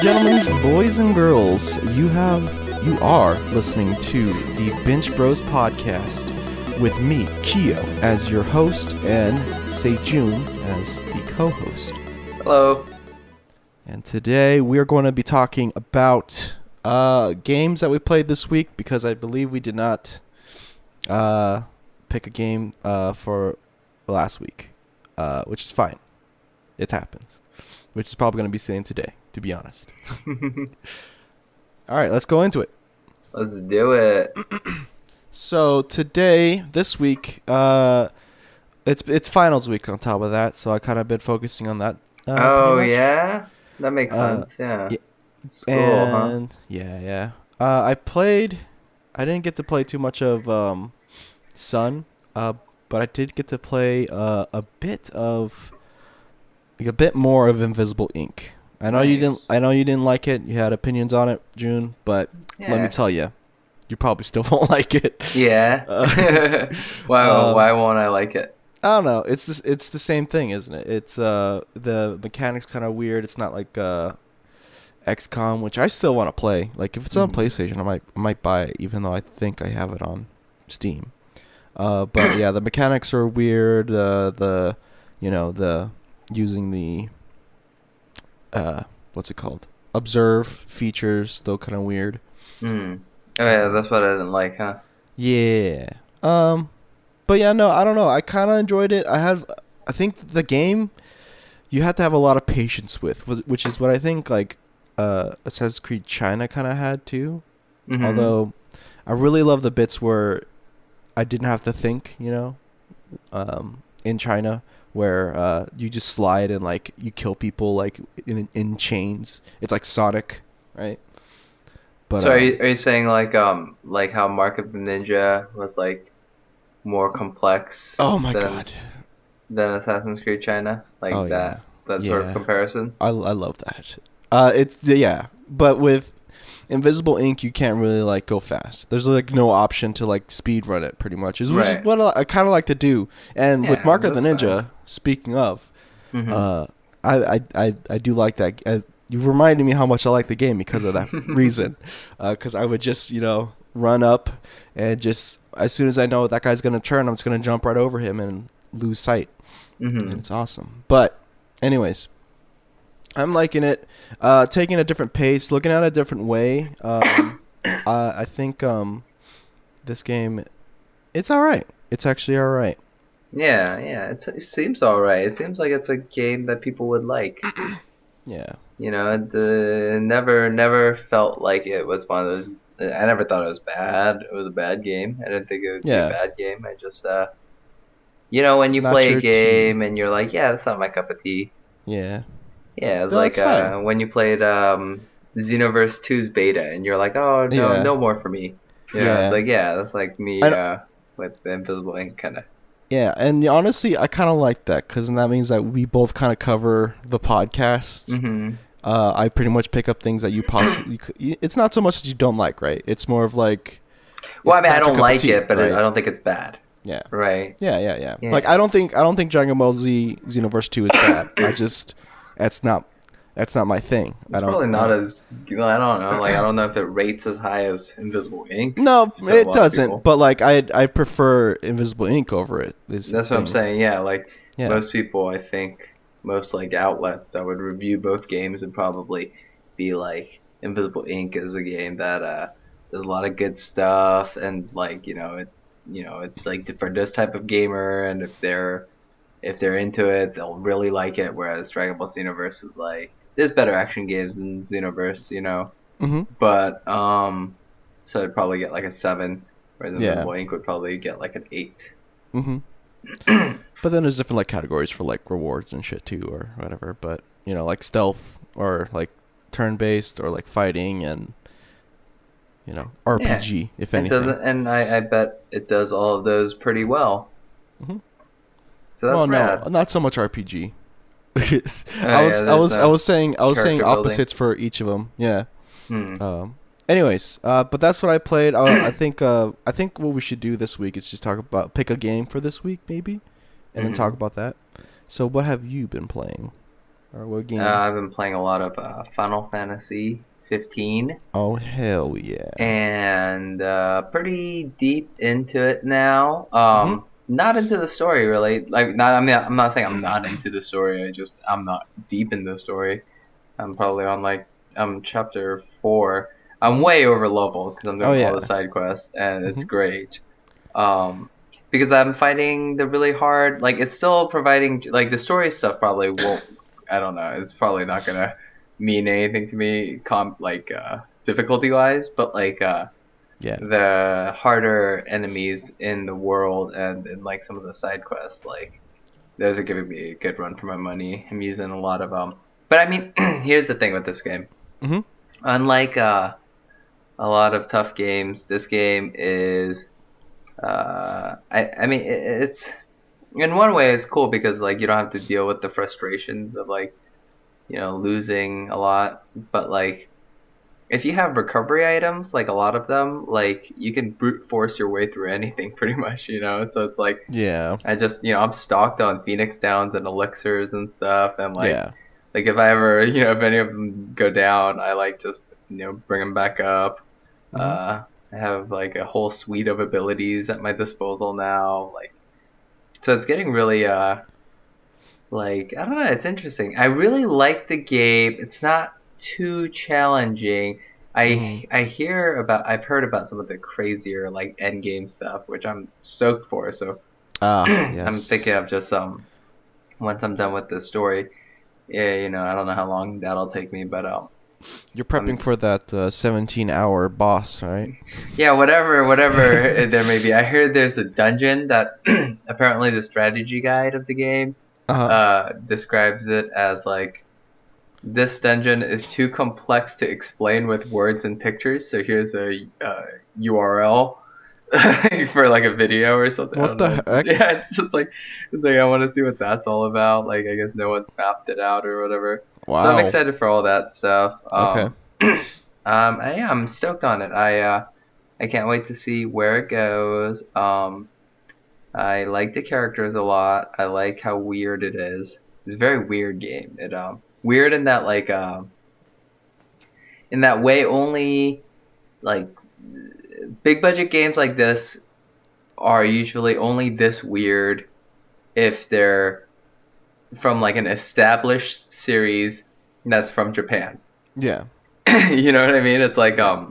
gentlemen, boys and girls, you are listening to the Binch Bros podcast with me, Keo, as your host, and Sejun as the co-host. Hello. And today we are going to be talking about games that we played this week, because I believe we did not pick a game for last week, which is fine. It happens. Which is probably going to be same today, to be honest. All right, let's go into it. Let's do it. So this week, it's finals week on top of that, so I kind of been focusing on that. Oh yeah, that makes sense. Yeah. School, and huh? yeah. I didn't get to play too much of Sun, but I did get to play a bit more of Invisible Ink. I know you didn't like it. You had opinions on it, June, but let me tell you, you probably still won't like it. Yeah. Why won't I like it? I don't know. It's the same thing, isn't it? It's the mechanics kind of weird. It's not like XCOM, which I still want to play. Like if it's on PlayStation, I might buy it, even though I think I have it on Steam. But yeah, the mechanics are weird. The using the what's it called? Observe features, though, kind of weird. Oh yeah, that's what I didn't like, huh? Yeah. But yeah, no, I don't know. I kind of enjoyed it. I think the game you have to have a lot of patience with, which is what I think like Assassin's Creed China kind of had too. Mm-hmm. Although I really love the bits where I didn't have to think, in China, where you just slide and like you kill people like in chains. It's like Sonic, right? But so are you saying like how Mark of the Ninja was like more complex? Oh my god! Than Assassin's Creed China, like that sort of comparison. I love that. But with Invisible Ink, you can't really like go fast. There's like no option to like speed run it, pretty much. Which is what I kind of like to do. And with Mark of the Ninja, fine. Speaking of, I do like that. You've reminded me how much I like the game because of that reason. Because I would just run up and just as soon as I know that guy's gonna turn, I'm just gonna jump right over him and lose sight. And it's awesome. But anyways, I'm liking it. Taking a different pace, looking at it a different way. I think this game, it's all right. It's actually all right. Yeah. It seems all right. It seems like it's a game that people would like. Yeah. Never felt like it was one of those. I never thought it was bad. It was a bad game. I didn't think it would be a bad game. I just, when you play a game and you're like, yeah, that's not my cup of tea. Yeah. Yeah, it's when you played Xenoverse 2's beta, and you're like, oh, no more for me. That's like me with the Invisible Ink, kind of. Yeah, and honestly, I kind of like that, because that means that we both kind of cover the podcast. Mm-hmm. I pretty much pick up things that you possibly... It's not so much that you don't like, right? It's more of like... Well, I mean, I don't like it, but right? I don't think it's bad. Yeah. Right. Yeah. Like, I don't think Dragon Ball Z Xenoverse 2 is bad. That's not my thing. It's probably not as... I don't know. Like, I don't know if it rates as high as Invisible Ink. No, it doesn't. But, like, I prefer Invisible Ink over it. That's what I'm saying. Yeah, like, most people, I think, most, like, outlets that would review both games would probably be like, Invisible Ink is a game that does a lot of good stuff, and, like, it's, like, for this type of gamer, and if they're into it, they'll really like it. Whereas Dragon Ball Xenoverse is like, there's better action games than Xenoverse, Mm-hmm. But so it'd probably get like a 7, whereas Invisible Ink would probably get like an 8. Mm-hmm. But then there's different like categories for like rewards and shit too, or whatever. But like stealth or like turn-based or like fighting and RPG if anything. And I bet it does all of those pretty well. Mm-hmm. So that's rad. No, not so much RPG. I was saying opposites for each of them. Yeah. Anyways, but that's what I played. I think what we should do this week is just pick a game for this week maybe, and then talk about that. So what have you been playing? Or what game? I've been playing a lot of Final Fantasy 15. Oh hell yeah! And pretty deep into it now. Mhm. Not into the story really. Like, not, I mean, I'm not saying I'm not into the story. I'm not deep in the story. I'm probably on like chapter 4. I'm Mhm. way over level because I'm Oh doing all yeah. the side quests, and it's Mhm. great. Um, because I'm fighting the really hard. Like, it's still providing like the story stuff probably won't. I don't know. It's probably not gonna mean anything to me, difficulty wise. But like Yeah. the harder enemies in the world and in like some of the side quests, like those are giving me a good run for my money. I'm using a lot of But I mean, here's the thing with this game. Mhm. Unlike a lot of tough games, this game is I mean it's in one way it's cool because like you don't have to deal with the frustrations of like losing a lot, but like if you have recovery items, like a lot of them, like you can brute force your way through anything pretty much, so it's like Yeah. I just I'm stocked on Phoenix Downs and elixirs and stuff, and Yeah. like if I ever if any of them go down, I like just bring them back up. Mhm. I have like a whole suite of abilities at my disposal now, like so it's getting really like I don't know, it's interesting. I really like the game. It's not too challenging. Mhm. I've heard about some of the crazier like end game stuff, which I'm stoked for. So Ah, I'm thinking yes. of just once I'm done with the story, yeah, I don't know how long that'll take me, but You're prepping I'm for that 17-hour boss, right? yeah, whatever there may be. I heard there's a dungeon that apparently the strategy guide of the game Uh-huh. describes it as like this dungeon is too complex to explain with words and pictures. So here's a URL for like a video or something. I What don't know. the heck? It's like I want to see what that's all about. Like I guess no one's mapped it out or whatever. So I'm Wow. excited for all that stuff. Okay. I'm stoked on it. I can't wait to see where it goes. I like the characters a lot. I like how weird it is. It's a very weird game. It weird in that like in that way only like big budget games like this are usually only this weird if they're from like an established series that's from Japan. Yeah. You know what I mean? It's like Yeah.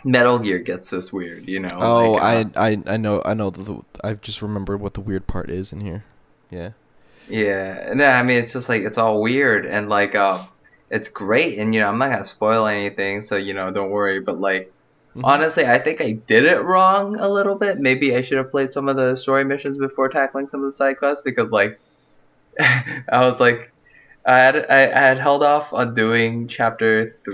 Metal Gear gets this weird, Oh, I know I just remembered what the weird part is in here. Yeah. yeah. No, I mean it's just like it's all weird and like it's great and I'm not gonna spoil anything, so don't worry, but like Mhm. honestly, I think I did it wrong a little bit. Maybe I should have played some of the story missions before tackling some of the side quests because like I was like I had held off on doing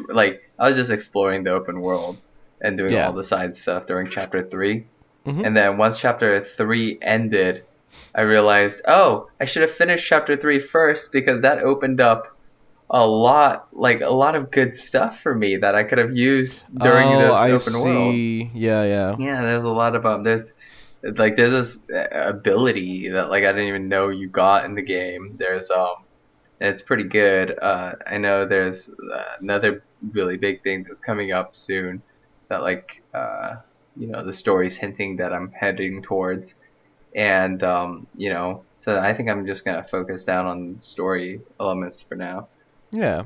like I was just exploring the open world and doing all Yeah. the side stuff during chapter 3. Mhm. And then once chapter 3 ended, I realized, "Oh, I should have finished chapter 3 first because that opened up a lot of good stuff for me that I could have used during Oh, this I open world." see. Yeah, yeah. Yeah, there's a lot of there's this ability that like I didn't even know you got in the game. And it's pretty good. I know there's another really big thing that's coming up soon that like the story's hinting that I'm heading towards, and so I think I'm just gonna focus down on story elements for now. Yeah.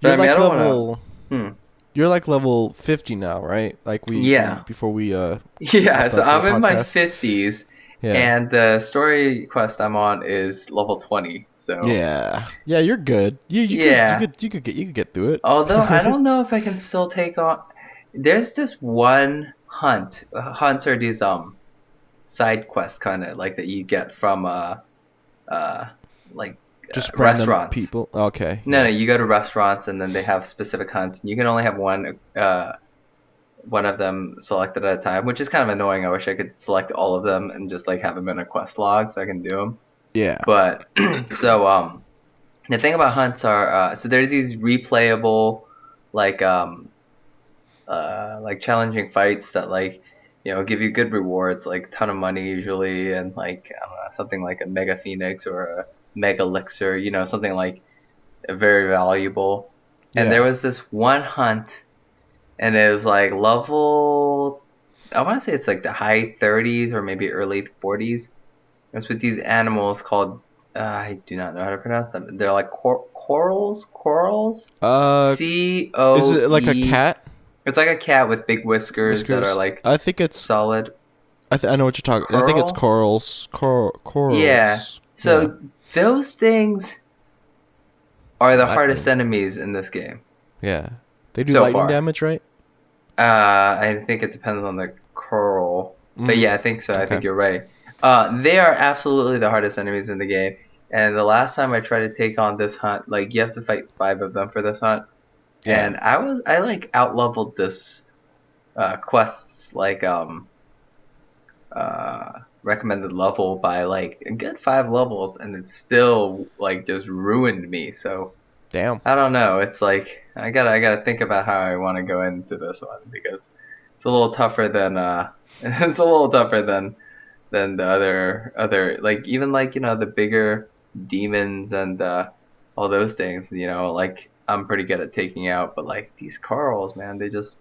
But You're I mean, I like don't want level to. Hmm. You're like level 50 now, right? Like we Yeah. before we Yeah, hopped so onto the I'm in my podcast. 50s, Yeah. and the story quest I'm on is level 20. So Yeah. Yeah, you're good. yeah, You could get through although I it. don't know if I can still take on. There's this one hunt. Hunts are these side quests kind of like that you get from uh like Just random restaurants. people. Okay, No, yeah. you go to restaurants and then they have specific hunts. And you can only have one of them selected at a time, which is kind of annoying. I wish I could select all of them and just like have them in a quest log so I can do them. Yeah. But so the thing about hunts are so there's these replayable like like challenging fights that like give you good rewards, like ton of money usually, and like I don't know, something like a mega phoenix or a mega elixir, something like very valuable. And there was this one hunt, and it was like level, I want to say it's like the high 30s or maybe early 40s. It's with these animals called, I do not know how to pronounce them. They're like corals? Is it like a Coe. cat? It's like a cat with big whiskers that are like I think it's solid. I know what you're talking. I think it's corals. Corals. Yeah. So those things are the hardest enemies in this game. Yeah. They do lightning damage, right? I think it depends on the coral. But yeah, I think so. I think you're right. They are absolutely the hardest enemies in the game. And the last time I tried to take on this hunt, like you have to fight 5 of them for this hunt. Yeah. And I like out-leveled this quest's like recommended level by like a good 5 levels, and it still like just ruined me. So damn, I don't know. It's like I gotta think about how I want to go into this one, because it's a little tougher than the other like, even like, you know, the bigger demons and all those things. You know, like I'm pretty good at taking out, but like these corals, man, they just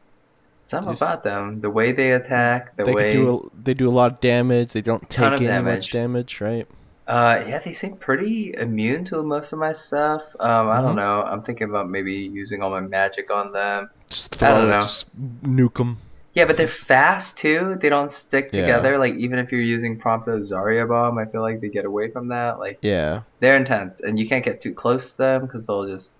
something about them, the way they attack, they do a lot of damage. They don't take any much damage, right? Yeah, they seem pretty immune to most of my stuff. I don't know. I'm thinking about maybe using all my magic on them. Just throw it, just nuke them. Yeah, but they're fast too. They don't stick together. Like even if you're using Prompto Zarya Bomb, I feel like they get away from that. Like they're intense, and you can't get too close to them because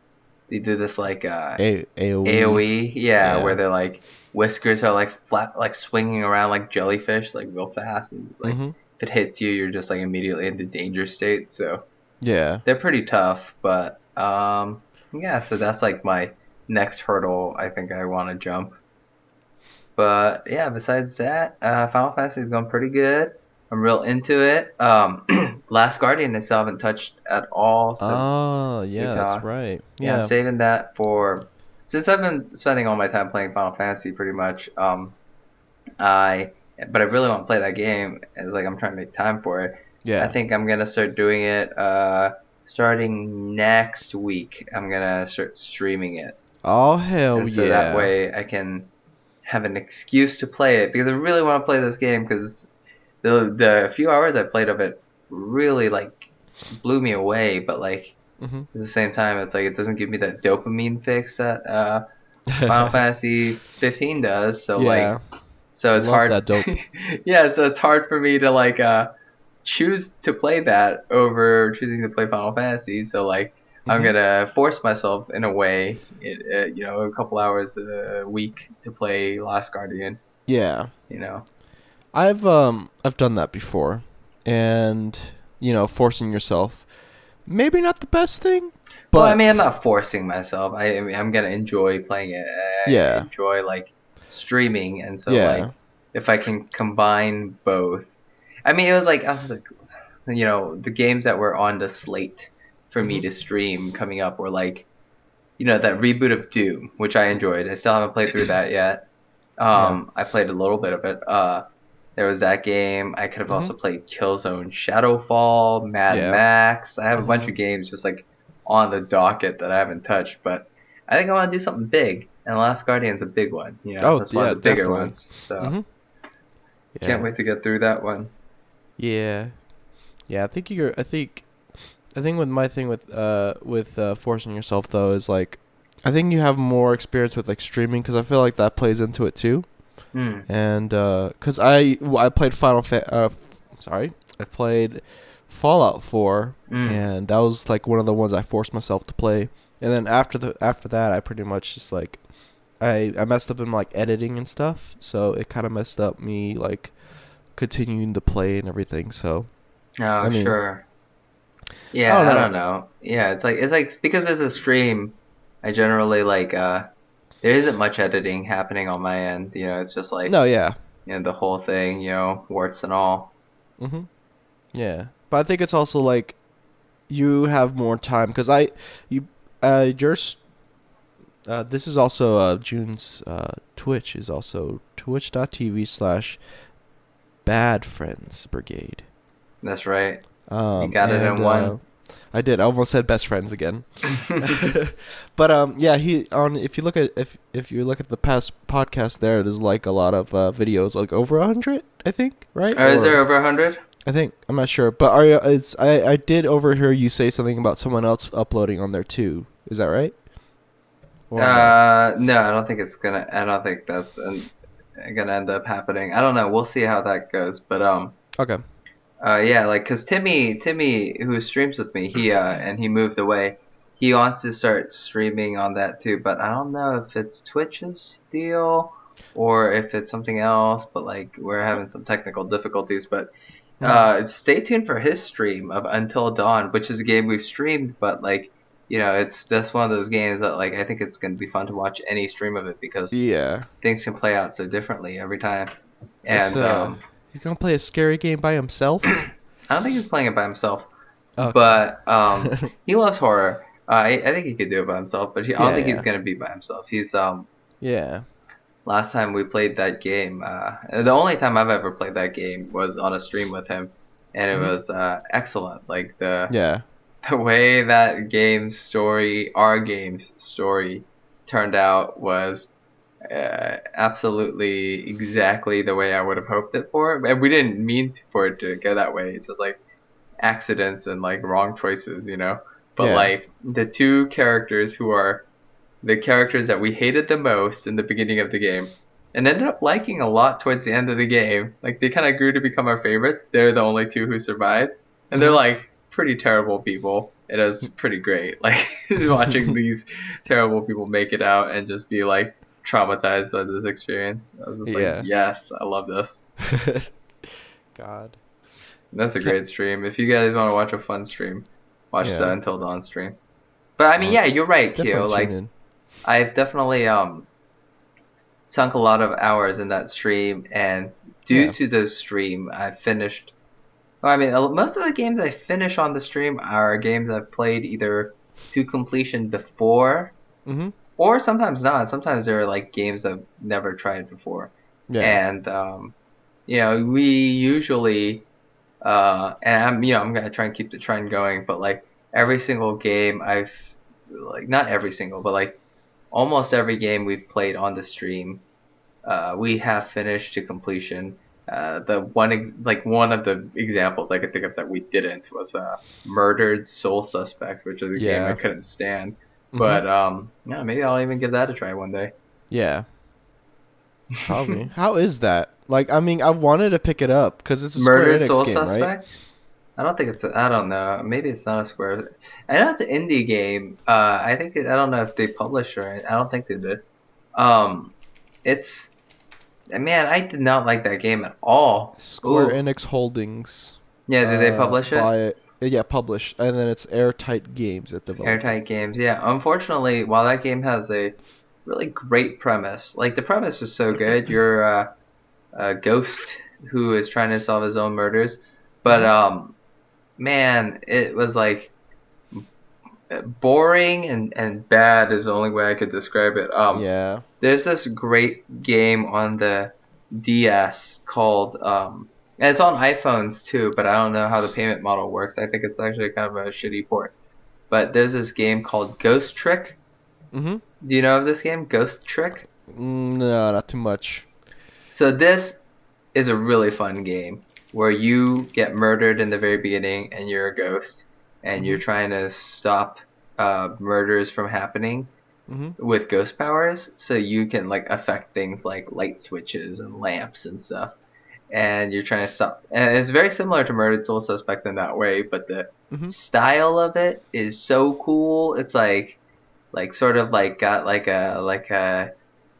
they do this like AOE, where they're like whiskers are like flat, like swinging around like jellyfish, like real fast, and just like if it hits you, you're just like immediately into danger state. So they're pretty tough. But so that's like my next hurdle I think I want to jump. But yeah, besides that, Final Fantasy is going pretty good. I'm real into it. Last Guardian I still haven't touched at all since. Oh yeah, that's right. Yeah, I'm saving that for, since I've been spending all my time playing Final Fantasy pretty much. But I really want to play that game. It's like I'm trying to make time for it. Yeah. I think I'm gonna start doing it. Starting next week, I'm gonna start streaming it. Oh hell yeah! So that way I can have an excuse to play it, because I really want to play this game, because the few hours I played of it really like blew me away, but like at the same time it's like it doesn't give me that dopamine fix that Final Fantasy 15 does. So like, so it's hard. That dope. Yeah, so it's hard for me to like choose to play that over choosing to play Final Fantasy. So like I'm gonna force myself in a way, you know, a couple hours a week to play Last Guardian. Yeah. You know, I've done that before, and you know, forcing yourself, maybe not the best thing. But well, I mean, I'm not forcing myself. I mean, I'm gonna enjoy playing it. I enjoy like streaming, and so like if I can combine both. I mean, it was like, I was like, you know, the games that were on the slate for me to stream coming up were like, you know, that reboot of Doom, which I enjoyed. I still haven't played through that yet. I played a little bit of it. There was that game. I could have also played Killzone Shadowfall, Mad Max. I have a bunch of games just like on the docket that I haven't touched, but I think I want to do something big, and Last Guardian's a big one. You know, that's one of the bigger ones. So can't wait to get through that one. Yeah, I think with my thing with forcing yourself though is like, I think you have more experience with like streaming, because I feel like that plays into it too. And because I played I played Fallout 4, and that was like one of the ones I forced myself to play. And then after that, I pretty much just like I messed up in like editing and stuff, so it kind of messed up me like continuing to play and everything. So sure. Yeah, I don't know. Yeah, it's like because there's a stream, I generally like there isn't much editing happening on my end. You know, it's just like you know, the whole thing, you know, warts and all. Yeah, but I think it's also like you have more time, because this is also June's Twitch is also twitch.tv/badfriendsbrigade. That's right. You got it in one. I did. I almost said best friends again. But yeah, if you look at the past podcast there's like a lot of videos, like over 100, I think, right? Is there over 100? I think, I'm not sure, but I did overhear you say something about someone else uploading on there too. Is that right? No, I don't think it's gonna. I don't think that's gonna end up happening. I don't know. We'll see how that goes. But okay. Yeah, like, cause Timmy, who streams with me, he moved away. He wants to start streaming on that too, but I don't know if it's Twitch's deal or if it's something else. But like, we're having some technical difficulties. But stay tuned for his stream of Until Dawn, which is a game we've streamed. But like, it's just one of those games that like I think it's gonna be fun to watch any stream of it because things can play out so differently every time. And he's gonna play a scary game by himself? I don't think he's playing it by himself. Okay. But he loves horror. I think he could do it by himself, but I don't think he's gonna be by himself. He's last time we played that game, the only time I've ever played that game was on a stream with him, and it was excellent. Like the way that our game's story turned out was absolutely exactly the way I would have hoped it for. And we didn't mean for it to go that way. It's just like accidents and like wrong choices, But like the two characters who are the characters that we hated the most in the beginning of the game and ended up liking a lot towards the end of the game, like they kind of grew to become our favorites. They're the only two who survived, and they're like pretty terrible people. It is pretty great, like watching these terrible people make it out and just be like traumatized by this experience. I was just like, yes, I love this. God, that's a great stream. If you guys want to watch a fun stream, watch the Until Dawn stream. But I mean, you're right, Kyo. Like, I've definitely sunk a lot of hours in that stream, and due to the stream, I finished. Well, I mean, most of the games I finish on the stream are games I've played either to completion before, or sometimes not. Sometimes they're like games I've never tried before. And we usually, and I'm gonna try and keep the trend going, but like every single game not every single, but like almost every game we've played on the stream, we have finished to completion. One of the examples I could think of that we didn't was Murdered Soul Suspects, which is a game I couldn't stand. But maybe I'll even give that a try one day. Yeah. Probably. How is that? Like, I mean, I wanted to pick it up because it's a Murdered Square Enix Soul game, Suspect? right? I don't think it's. I don't know. Maybe it's not a Square. I know it's an indie game. I don't know if they published or. I don't think they did. It's. Man, I did not like that game at all. Square Enix Holdings. Yeah, did they publish it? Yeah, published, and then it's Airtight Games at the moment. Airtight Games, yeah. Unfortunately, while that game has a really great premise, like the premise is so good, you're a ghost who is trying to solve his own murders, but man, it was like boring and bad is the only way I could describe it. There's this great game on the DS called and it's on iPhones too, but I don't know how the payment model works. I think it's actually kind of a shitty port. But there's this game called Ghost Trick. Do you know of this game, Ghost Trick? No, not too much. So this is a really fun game where you get murdered in the very beginning and you're a ghost and you're trying to stop murders from happening with ghost powers, so you can like affect things like light switches and lamps and stuff, and you're trying to stop. And it's very similar to Murdered Soul Suspect in that way, but the style of it is so cool. It's like sort of like got like a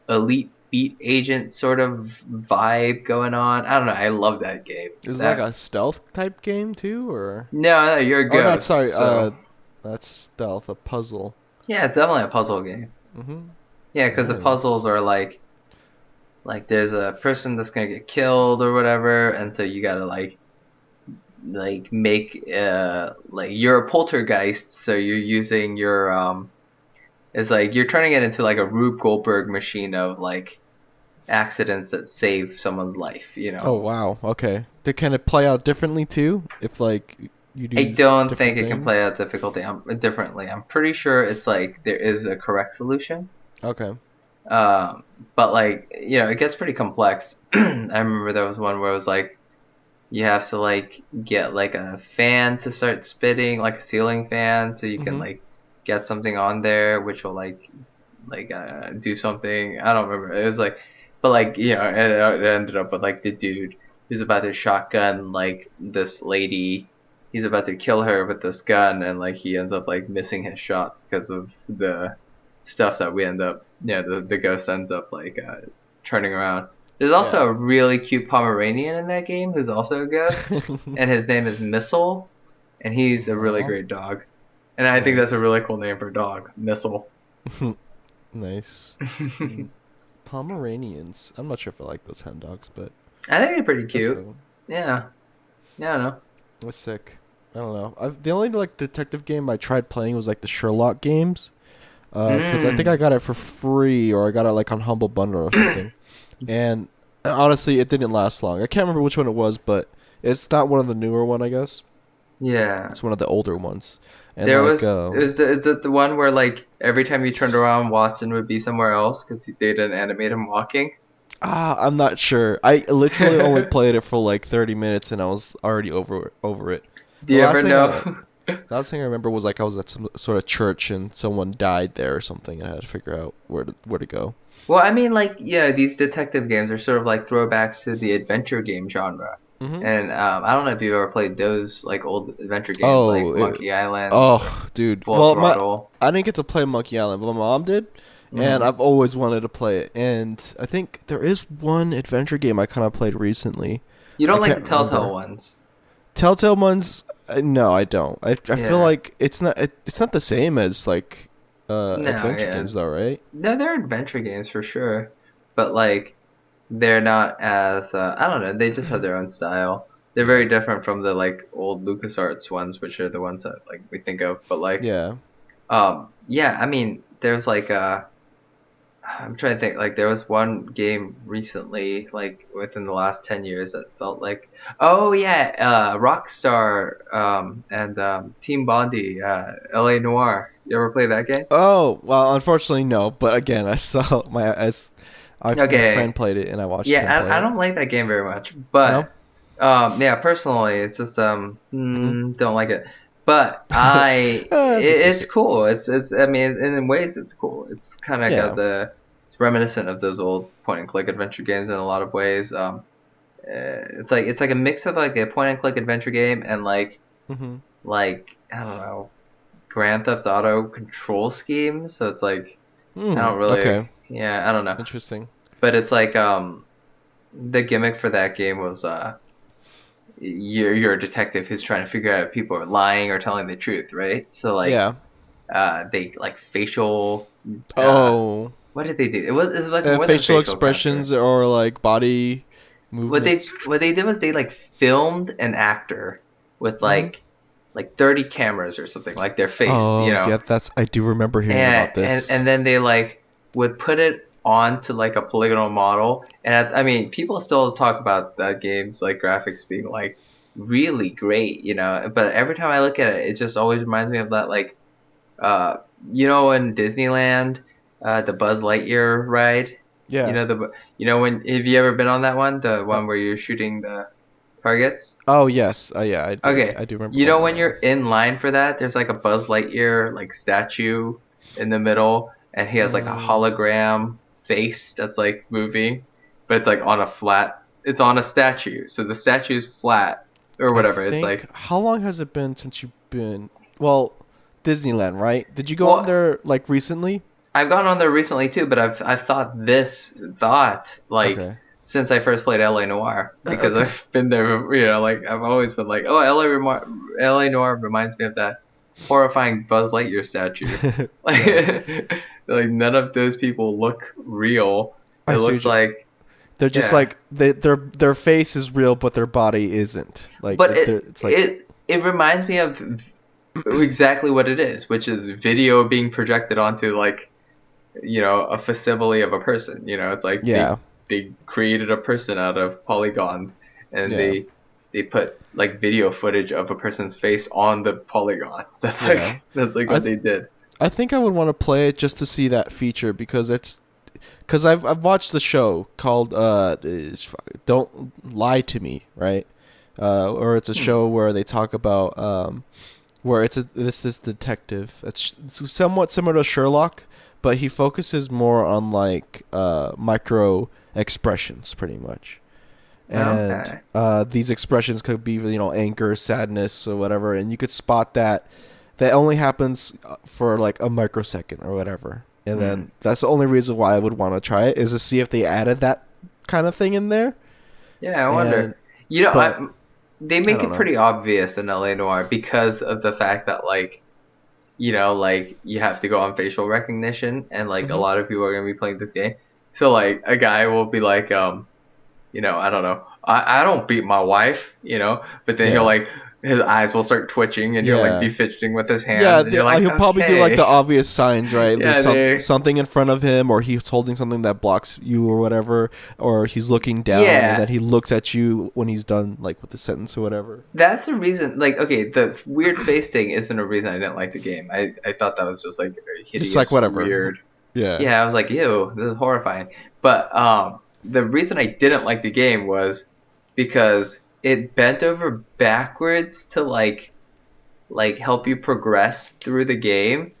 Elite Beat Agent sort of vibe going on. I don't know. I love that game. Is it like a stealth type game too, or? No, you're a ghost. Oh, not sorry. So... that's stealth, a puzzle. Yeah, it's definitely a puzzle game. Yeah, because the puzzles are like there's a person that's gonna get killed or whatever, and so you gotta like make like you're a poltergeist, so you're using your it's like you're turning it into like a Rube Goldberg machine of like accidents that save someone's life, Oh wow, okay. Can it play out differently too? If like you do I don't different think it can play things? out differently. I'm pretty sure it's like there is a correct solution. Okay. But like it gets pretty complex. I remember there was one where it was like you have to like get like a fan to start spitting, like a ceiling fan, so you can Mhm. like get something on there, which will do something. I don't remember. It was like, but like it ended up with like the dude who's about to shotgun like this lady. He's about to kill her with this gun, and like he ends up like missing his shot because of the stuff that we end up. The ghost ends up like turning around. There's also Yeah. a really cute Pomeranian in that game who's also a ghost, and his name is Missile, and he's a really Aw, great dog. And I think that's a nice. really cool name for a dog, Missile. Nice. Mm, Pomeranians. I'm not sure if I like those hen dogs, but I think they're pretty that's cute. cool. Yeah. Yeah, I don't know. That's sick. I don't know. The only like detective game I tried playing was like the Sherlock games. Cause I think I Mm. got it for free or I got it like on Humble Bundle or something. And honestly, it didn't last long. I can't remember which one it was, but it's not one of the newer one, I guess. Yeah. It's one of the older ones. And There like, was is it the one where like every time you turned around, Watson would be somewhere else because they didn't animate him walking. I'm not sure. I literally only played it for like 30 minutes and I was already over it. Do The you last ever thing I know? the last thing I remember was like I was at some sort of church and someone died there or something and I had to figure out where to go. Well, I mean, like, yeah, these detective games are sort of like throwbacks to the adventure game genre. Mhm. And I don't know if you've ever played those like old adventure games like Oh, Monkey Island or oh, dude. Full Well, Throttle. I didn't get to play Monkey Island, but my mom did, and Hmm. I've always wanted to play it. And I think there is one adventure game I kind of played recently. You I don't like the can't Telltale remember. ones. Telltale ones? No, I don't. I feel Yeah. like it's not the same as like No, adventure yeah. games though, right? No, they're adventure games for sure. But like they're not as I don't know, they just have their own style. They're Yeah. very different from the like old LucasArts ones, which are the ones that like we think of. But like Yeah. yeah, I mean there's like I'm trying to think. Like there was one game recently, like within the last 10 years, that felt like, oh yeah, Rockstar and Team Bondi, L.A. Noir. You ever play that game? Oh, well, unfortunately no, but again, I saw my friend Okay, played it and I watched him yeah, play I it. don't like that game very much, No? but yeah, personally, it's just Mhm. don't like it. But Dismiss it's it. cool. It's I mean, in ways, it's cool. It's kind of got Yeah. it's reminiscent of those old point and click adventure games in a lot of ways. It's like a mix of like a point and click adventure game and Mhm. like I don't know, Grand Theft Auto control scheme. So it's like I Hmm. don't really, Okay. yeah, I don't know. Interesting. But it's like the gimmick for that game was you're a detective who's trying to figure out if people are lying or telling the truth, right? So like Yeah. they like facial Oh. what did they do? It was like more than Facial facial capture. expressions or like body What they movements. what they did was they like filmed an actor with Mhm. like 30 cameras or something, like their face, Oh, yeah, that's I do remember hearing and about and this. and then they like would put it onto like a polygonal model, and I mean people still talk about that game's like graphics being like really great, but every time I look at it, it just always reminds me of that like uh in Disneyland, the Buzz Lightyear ride. Yeah. When have you ever been on that one, the Uh, one where you're shooting the targets? oh, yes. Yeah, Okay, I do remember going on when that you're one. in line for that, there's like a Buzz Lightyear like statue in the middle, and he has like a Mm, hologram face that's like moving, but it's like on a flat. It's on a statue, so the statue is flat or I whatever. It's think like, how long has it been since you've been well, Disneyland, right? Did you go on well, there like recently? I've gone on there recently too, but I've thought this thought like Okay. since I first played LA Noir, because Cuz I've been there. Like I've always been like, oh, LA Noir reminds me of that horrifying Buzz Lightyear statue. yeah. Like, like none of those people look real. It I see looks what you, like, they're just yeah, like their face is real but their body isn't. Like but it's like it reminds me of exactly what it is, which is video being projected onto like a facsimile of a person. It's like yeah. they created a person out of polygons, and Yeah. they put like video footage of a person's face on the polygons. That's like what they did. I think I would want to play it just to see that feature because I've watched the show called Don't Lie to Me, right? Or it's a show where they talk about where it's this detective. It's somewhat similar to Sherlock, but he focuses more on like micro expressions, pretty much. And these expressions could be, anger, sadness, or whatever, and you could spot that only happens for like a microsecond or whatever. And then that's the only reason why I would want to try it, is to see if they added that kind of thing in there. Yeah, I wonder. They make it pretty obvious in LA Noire because of the fact that like you have to go on facial recognition, and like a lot of people are gonna be playing this game. So like a guy will be like, I don't know, I don't beat my wife, but then he'll like his eyes will start twitching, and he'll like be fidgeting with his hands. Yeah, and you're like, he'll probably do like the obvious signs, right? Yeah, There's something in front of him, or he's holding something that blocks you, or whatever, or he's looking down, and then he looks at you when he's done like with the sentence or whatever. That's the reason. Like, okay, the weird face thing isn't a reason I didn't like the game. I thought that was just like hideous, it's like whatever. Weird. Yeah, I was like, ew, this is horrifying. But the reason I didn't like the game was because it bent over backwards to like help you progress through the game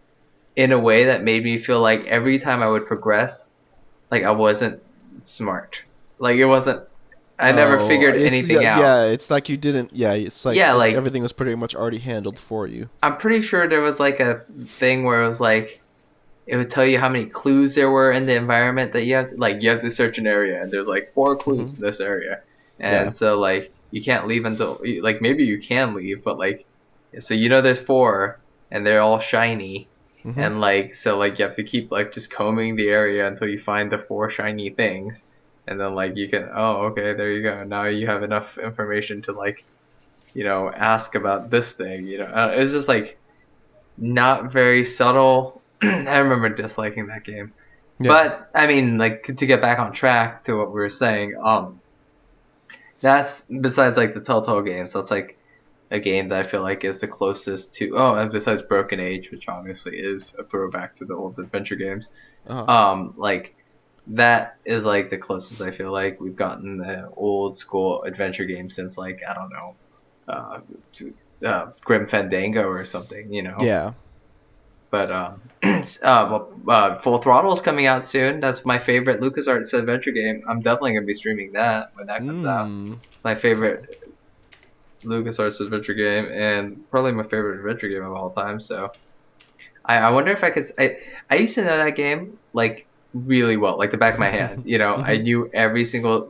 in a way that made me feel like every time I would progress, like I wasn't smart. Like it wasn't. I never figured anything out. Yeah, it's like you didn't. Yeah, it's like everything was pretty much already handled for you. I'm pretty sure there was like a thing where it was like, it would tell you how many clues there were in the environment that you have to search an area, and there's like 4 clues in this area, and so like you can't leave until like maybe you can leave, but like so there's 4 and they're all shiny, and like so like you have to keep like just combing the area until you find the 4 shiny things, and then like you can okay, there you go, now you have enough information to like ask about this thing. It's just like not very subtle. I remember disliking that game. But I mean, like, to get back on track to what we were saying, that's besides like the Telltale games, that's like a game that I feel like is the closest to and besides Broken Age, which obviously is a throwback to the old adventure games. Like that is like the closest I feel like we've gotten the old school adventure game since like I don't know, Grim Fandango or something, Yeah. But Full Throttle is coming out soon. That's my favorite LucasArts adventure game. I'm definitely gonna be streaming that when that comes out. My favorite LucasArts adventure game, and probably my favorite adventure game of all time. So I wonder if I could. I used to know that game like really well, like the back of my hand. I knew every single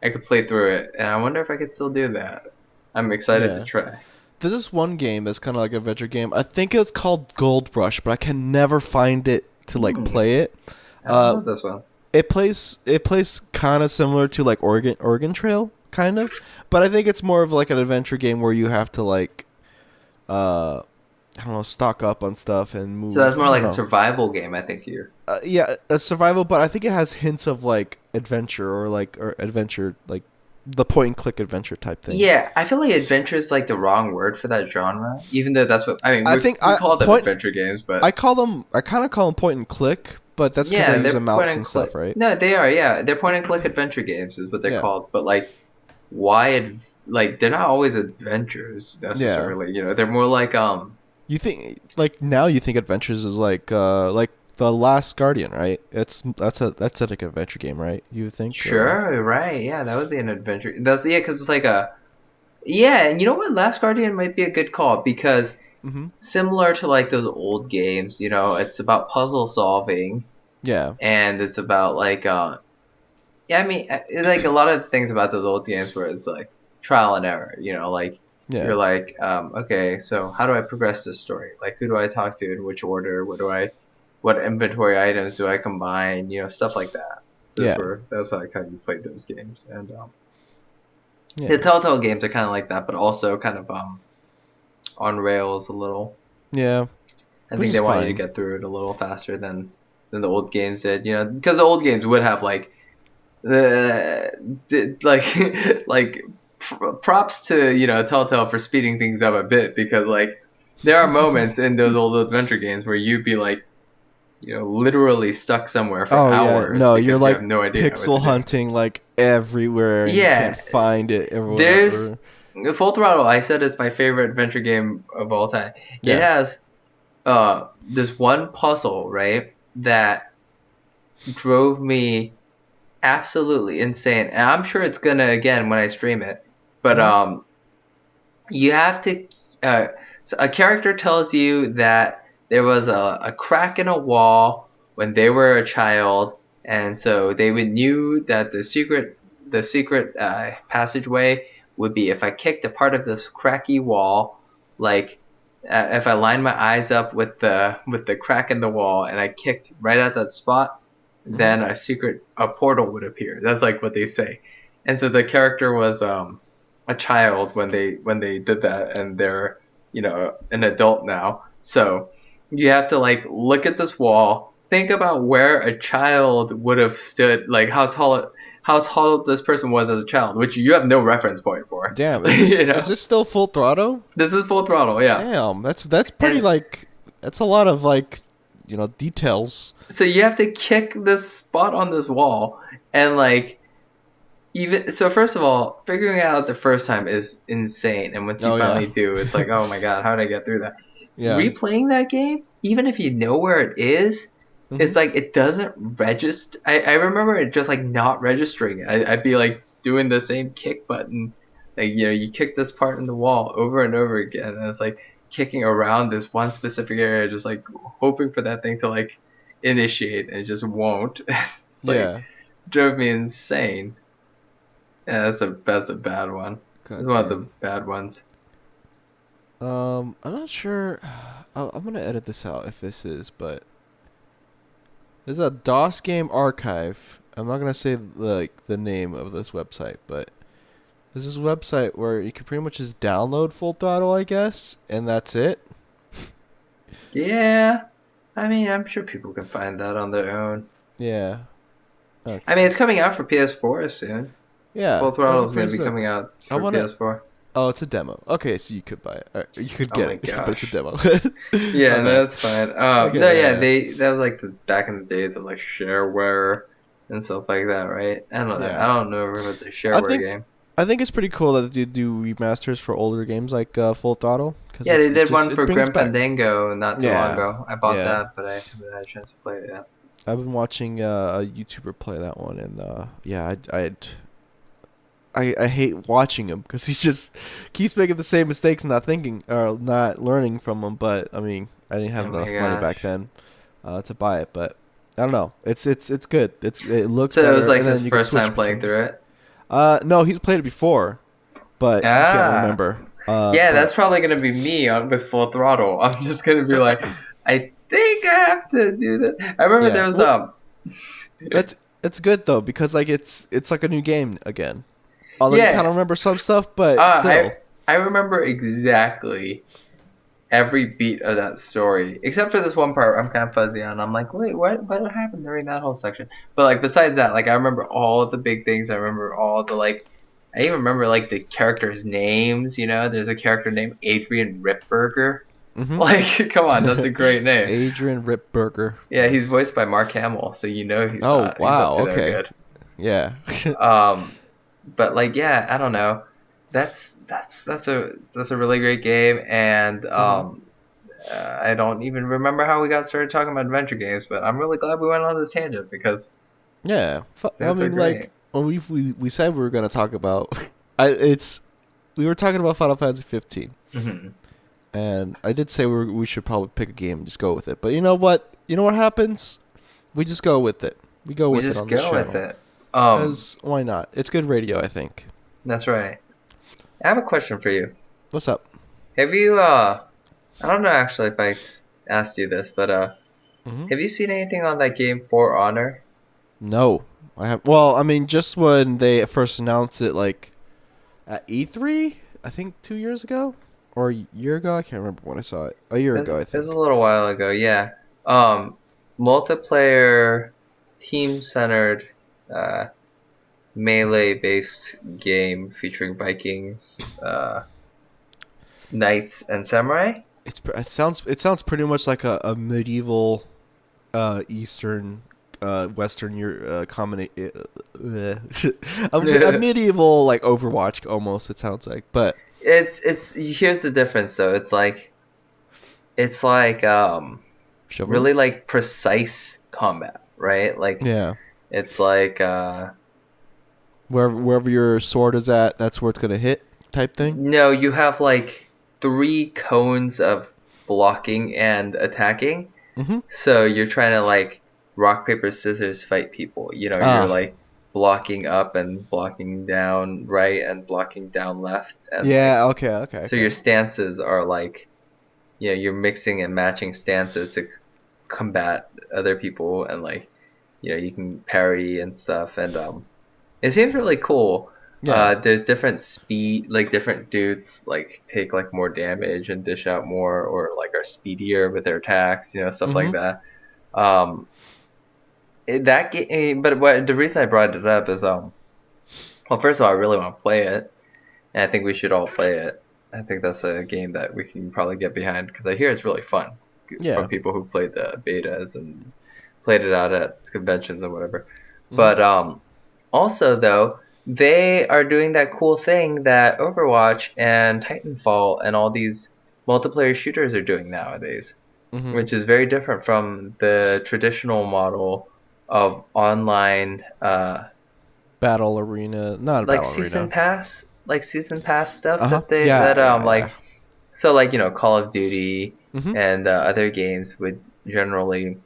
I could play through it, and I wonder if I could still do that. I'm excited to try. There's this one game that's kind of like an adventure game. I think it's called Gold Rush, but I can never find it to play it. I love this one. It plays kind of similar to like Oregon Trail, kind of, but I think it's more of like an adventure game where you have to I don't know, stock up on stuff and move. So that's more like a survival game, I think here. Yeah, a survival, but I think it has hints of like adventure or adventure like. The point and click adventure type thing. Yeah, I feel like adventure is like the wrong word for that genre, even though that's what I mean. We call them adventure games, but I kind of call them point and click, but that's because I use a mouse and stuff, right? No, they are. Yeah, they're point and click adventure games is what they're called. But like, why? They're not always adventures necessarily. They're more like You think now you think adventures is like The Last Guardian, right? That's like an adventure game, right? You think? Sure, right? Yeah, that would be an adventure. Because it's like and you know what? Last Guardian might be a good call because similar to like those old games, it's about puzzle solving. Yeah. And it's about like I mean, like a lot of things about those old games where it's like trial and error. You're like, okay, so how do I progress this story? Like, who do I talk to in which order? What inventory items do I combine? Stuff like that. So that's how I kind of played those games. And the Telltale games are kind of like that, but also kind of on rails a little. Yeah. I think they want you to get through it a little faster than the old games did. Because the old games would have like props to Telltale for speeding things up a bit, because like there are moments in those old adventure games where you'd be like, literally stuck somewhere for hours. No, because you're you like have no idea pixel hunting like everywhere. And you can't find it or whatever. There's Full Throttle. I said it's my favorite adventure game of all time. Yeah. It has this one puzzle, right, that drove me absolutely insane, and I'm sure it's gonna again when I stream it. But you have to. So a character tells you that there was a crack in a wall when they were a child, and so they knew that the secret passageway would be if I kicked a part of this cracky wall, like if I lined my eyes up with the crack in the wall and I kicked right at that spot, then a portal would appear. That's like what they say. And so the character was a child when they did that, and they're an adult now. So you have to like look at this wall, think about where a child would have stood, like how tall this person was as a child, which you have no reference point for. Damn, is this still Full Throttle? This is Full Throttle, yeah. Damn, that's pretty that's a lot of details. So you have to kick this spot on this wall, and first of all, figuring it out the first time is insane, and once you finally do, it's like, oh my god, how did I get through that? Yeah. Replaying that game, even if you know where it is, it's like it doesn't register. I remember it just like not registering. I'd be like doing the same kick button, like you kick this part in the wall over and over again, and it's like kicking around this one specific area, just like hoping for that thing to like initiate, and it just won't. It's like, drove me insane. Yeah, that's a bad one. It's one of the bad ones. I'm not sure. I'm gonna edit this out if this is, but there's a DOS game archive. I'm not gonna say the name of this website, but there's this website where you can pretty much just download Full Throttle, I guess, and that's it. Yeah, I mean, I'm sure people can find that on their own. Yeah. Okay. I mean, it's coming out for PS4 soon. Yeah. Full Throttle is gonna be coming out for PS4. Oh, it's a demo. Okay, so you could buy it. You could get it, but it's a demo. Yeah, no, that's fine. That was like the back in the days of like shareware and stuff like that, right? I don't know. I don't know if it's a shareware game. I think it's pretty cool that they do remasters for older games like Full Throttle. Yeah, they did one for Grim Fandango not too long ago. I bought that, but I haven't had a chance to play it yet. I've been watching a YouTuber play that one, and I hate watching him because he just keeps making the same mistakes and not thinking or not learning from them. But I mean, I didn't have enough money back then to buy it. But I don't know. It's good. It looks. So better, it was like his first time playing through it. No, he's played it before, but I can't remember. That's probably gonna be me with Full Throttle. I'm just gonna be like, I think I have to do that. I remember there was It's good though because like it's like a new game again. Although you kind of remember some stuff, but still. I remember exactly every beat of that story, except for this one part I'm kind of fuzzy on. I'm like, wait, what happened during that whole section? But like besides that, like I remember all of the big things. I remember all the I even remember like the characters' names. There's a character named Adrian Ripburger. Mm-hmm. Like, come on, that's a great name. Adrian Ripburger. Yeah, he's voiced by Mark Hamill, so he's not, wow, he's okay. Good. Yeah. But I don't know. That's a really great game, and I don't even remember how we got started talking about adventure games, but I'm really glad we went on this tangent because we said we were going to talk about we were talking about Final Fantasy 15. Mm-hmm. And I did say we should probably pick a game and just go with it. But you know what? You know what happens? We just go with it. We go with it on this channel. We just go with it. Because why not? It's good radio, I think. That's right. I have a question for you. What's up? Have you, I don't know actually if I asked you this, but have you seen anything on that game For Honor? No. I have. Well, I mean, just when they first announced it, like, at E3, I think 2 years ago? Or a year ago? I can't remember when I saw it. A year ago, I think. It was a little while ago, yeah. Multiplayer, team-centered melee-based game featuring Vikings, knights, and samurai. It sounds pretty much like a medieval, Eastern, Western Europe a medieval like Overwatch almost. It sounds like, but it's here's the difference though. It's like really like precise combat, right? Like it's like wherever your sword is at, that's where it's gonna hit type thing. No, you have like 3 cones of blocking and attacking. Mm-hmm. So you're trying to like rock paper scissors fight people. You know, you're like blocking up and blocking down right and blocking down left. And okay. So your stances are like, you know, you're mixing and matching stances to combat other people, and like, you know, you can parry and stuff, and it seems really cool. There's different speed, like different dudes like take like more damage and dish out more, or like are speedier with their attacks, you know, stuff like that. But the reason I brought it up is well, first of all, I really want to play it, and I think we should all play it. I think that's a game that we can probably get behind because I hear it's really fun from people who played the betas and played it out at conventions and whatever. But also though, they are doing that cool thing that Overwatch and Titanfall and all these multiplayer shooters are doing nowadays, which is very different from the traditional model of online battle arena, not like battle season arena. pass, like season pass stuff like so like, you know, Call of Duty and other games would generally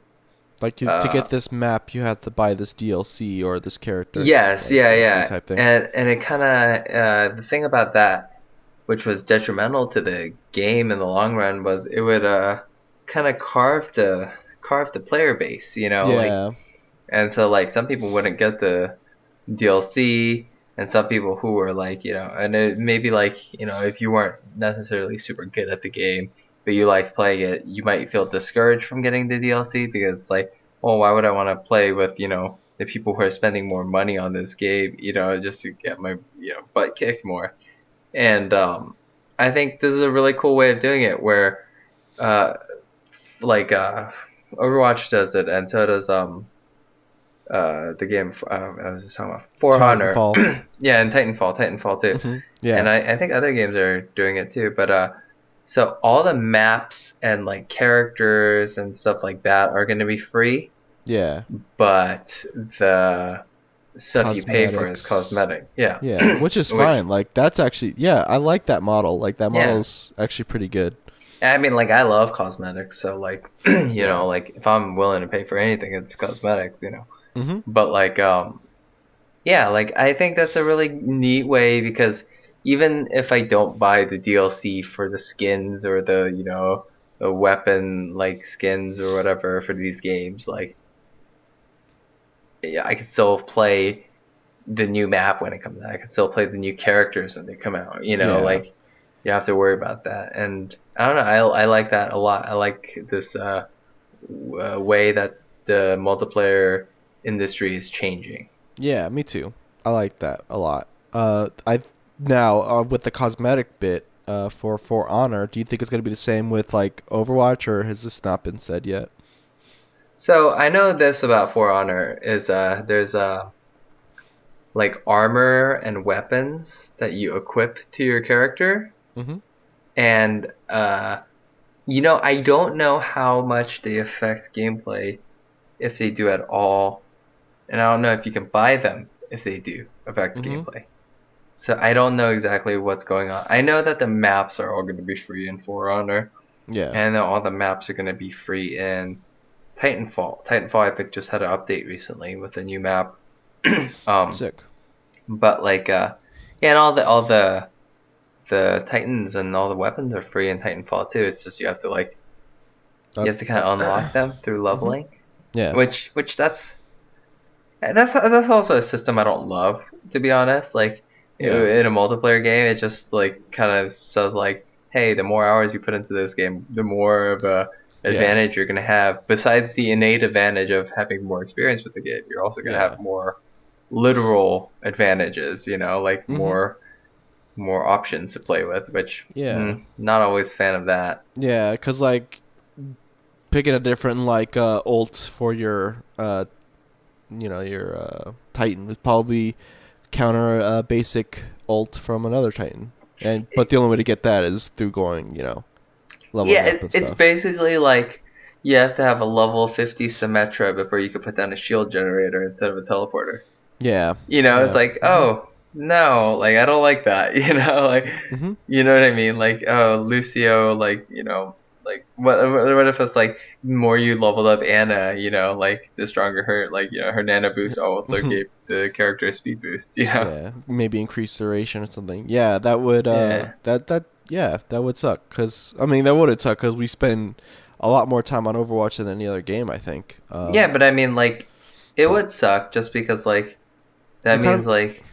like to get this map you have to buy this DLC or this character. Yes, type thing. And it kind of the thing about that, which was detrimental to the game in the long run, was it would kind of carve the player base, you know, like, and so like some people wouldn't get the DLC, and some people who were like, you know, and it maybe like, you know, if you weren't necessarily super good at the game but you liked playing it, you might feel discouraged from getting the DLC because like, oh, why would I want to play with, you know, the people who are spending more money on this game, you know, just to get my, you know, butt kicked more. And I think this is a really cool way of doing it where Overwatch does it, and so does the game I was just talking about, For Honor. Yeah, and Titanfall too. And I think other games are doing it too, but so all the maps and like characters and stuff like that are going to be free. Yeah. But the stuff you pay for is cosmetic. Yeah, which is fine. Like that's actually, I like that model. Like that model's actually pretty good. I mean, like I love cosmetics, so like you know, like if I'm willing to pay for anything, it's cosmetics, you know. But like like I think that's a really neat way, because even if I don't buy the DLC for the skins or the, you know, the weapon like skins or whatever for these games, like I can still play the new map when it comes out. I can still play the new characters when they come out, you know, like you don't have to worry about that. And I don't know, I like that a lot. I like this way that the multiplayer industry is changing. Yeah, me too. I like that a lot. Now, with the cosmetic bit for Honor, do you think it's going to be the same with like Overwatch, or has this not been said yet? So I know this about For Honor is there's like armor and weapons that you equip to your character, and you know, I don't know how much they affect gameplay, if they do at all, and I don't know if you can buy them if they do affect gameplay. So I don't know exactly what's going on. I know that the maps are all going to be free in For Honor. Yeah. And all the maps are going to be free in Titanfall. Titanfall, I think, just had an update recently with a new map. Sick. But like, and all the Titans and all the weapons are free in Titanfall too. It's just you have to like, you have to kind of unlock them through leveling. Yeah. Which that's also a system I don't love, to be honest. Like, in a multiplayer game, it just like kind of says like, hey, the more hours you put into this game, the more of a advantage you're gonna have. Besides the innate advantage of having more experience with the game, you're also gonna have more literal advantages, like Mm-hmm. more options to play with, which Yeah. not always a fan of that. Yeah, because like picking a different like ult for your your Titan would probably counter a basic ult from another Titan, but the only way to get that is through going leveling Yeah, up and it's stuff. basically like you have to have a level 50 Symmetra before you can put down a shield generator instead of a teleporter. Yeah. It's Yeah. like, Mhm. oh, no, like I don't like that, like Mhm. you know what I mean? Like, oh, Lucio, like, like what if it's like more you leveled up Anna, like the stronger her, like, her nano boost also Mhm. gave the character a speed boost. Yeah. Maybe increase duration or something. Yeah, that would Yeah. that would suck. Cause I mean that would suck because we spend a lot more time on Overwatch than any other game. I think. Yeah, but I mean, like, it But would suck just because, like, you that kind means, of like,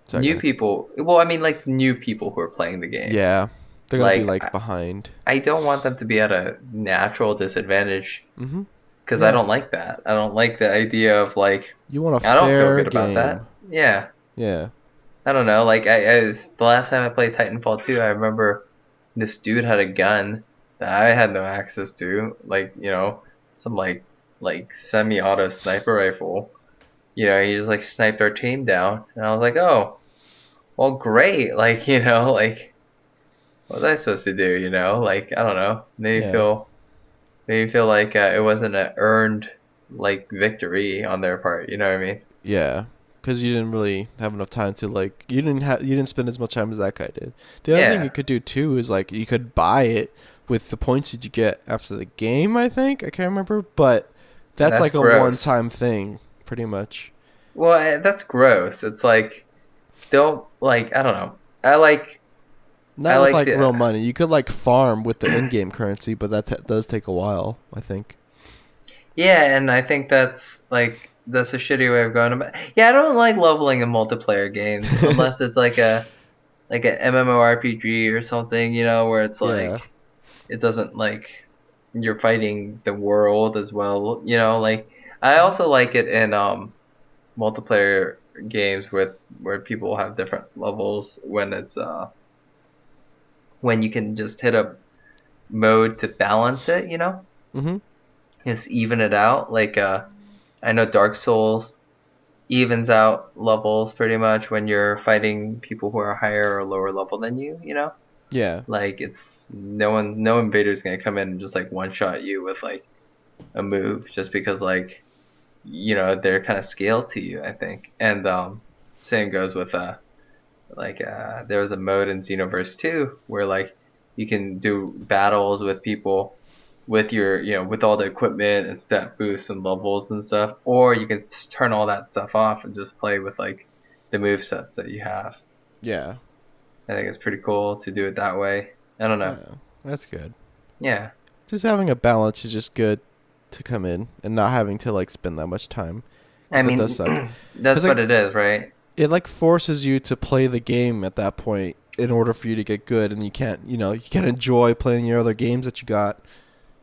sorry. Go new ahead. people, well, I mean, like, new people who are playing the game. Yeah, they're gonna be Like, like behind. I don't want them to be at a natural disadvantage Mhm. because I Yeah. don't like that. I don't like the idea of, like, You want a I don't feel fair good about that. game. Yeah. Yeah. I don't know. Like, the last time I played Titanfall 2, I remember this dude had a gun that I had no access to. Like, some, like semi-auto sniper rifle. He just, like, sniped our team down. And I was like, oh, well, great. Like, like, what was I supposed to do? Like, I don't know. Yeah. Made me feel like it wasn't an earned, like, victory on their part. You know what I mean? Yeah. Because you didn't really have enough time to like you didn't spend as much time as that guy did. The other thing you Yeah, could do too is like you could buy it with the points that you get after the game. I think I can't remember, but that's that's like a gross. one-time thing, pretty much. Well, that's gross. It's like, don't, like, I don't know. I like, I Not with like like the, real money. You could like farm with the in-game currency, but that does take a while. I think. yeah, and I think that's a shitty way of going about. Yeah, I don't like leveling in multiplayer games unless it's like a MMORPG or something, where it's like Yeah. it doesn't like you're fighting the world as well, like I Mhm. also like it in multiplayer games with where people have different levels when it's when you can just hit a mode to balance it, Mhm. just even it out. Like I know Dark Souls evens out levels pretty much when you're fighting people who are higher or lower level than you. Yeah. Like it's no invader's gonna come in and just like one shot you with like a move just because like they're kind of scaled to you, I think. And same goes with like there was a mode in Xenoverse 2 where like you can do battles with people with your with all the equipment and stat boosts and levels and stuff, or you can just turn all that stuff off and just play with like the move sets that you have. Yeah. I think it's pretty cool to do it that way. I don't know. Yeah. That's good. Yeah. Just having a balance is just good to come in and not having to like spend that much time I because it does mean, suck. Because that's what like it is, right? it like forces you to play the game at that point in order for you to get good, and you can't enjoy playing your other games that you got.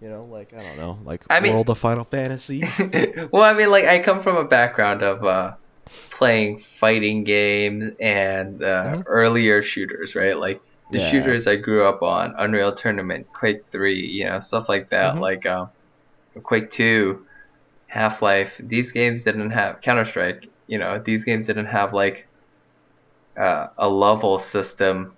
Like I don't know, like I mean, World of Final Fantasy. well, I mean, like I come from a background of playing fighting games and Hmm. earlier shooters, right? Like the Yeah. shooters I grew up on, Unreal Tournament, Quake 3, stuff like that, Hmm. like Quake 2, Half-Life. These games didn't have Counter-Strike, these games didn't have like a level system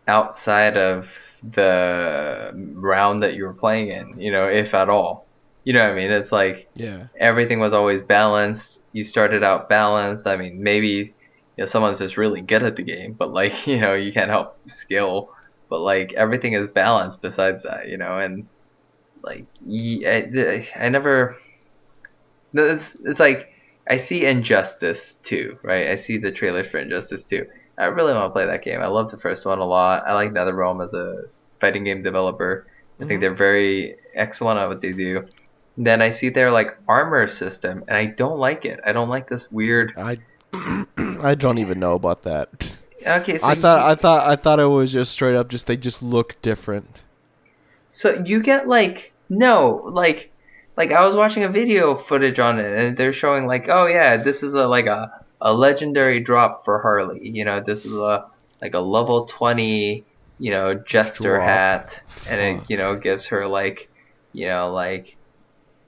outside of the round that you were playing in, if at all. You know what I mean? It's like Yeah. everything was always balanced. You started out balanced. I mean, maybe someone's just really good at the game, but like you can't help skill. But like everything is balanced besides that, and like I never. It's like I see Injustice 2, right? I see the trailers for Injustice 2. I really want to play that game. I love the first one a lot. I like NetherRealm as a fighting game developer. I think Hmm. they're very excellent at what they do. Then I see their like armor system, and I don't like it. I don't like this weird. I I don't even know about that. Okay, I thought it was just straight up just they just look different. so you get like no like I was watching a video footage on it, and they're showing like, oh yeah, this is a legendary drop for Harley. You know, this is a level 20, jester Drop. hat, and it Fuck. gives her you know like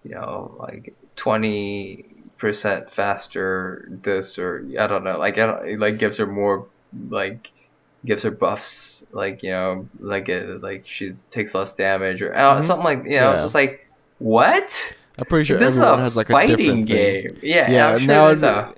like 20% faster this, or I don't know, like I don't like gives her more, like gives her buffs, like she takes less damage, or Mhm. something, like, it's Yeah. just like, what? I'm pretty sure This is everyone a has like a fighting different thing. game. Yeah, and Yeah. I'm sure Now there's a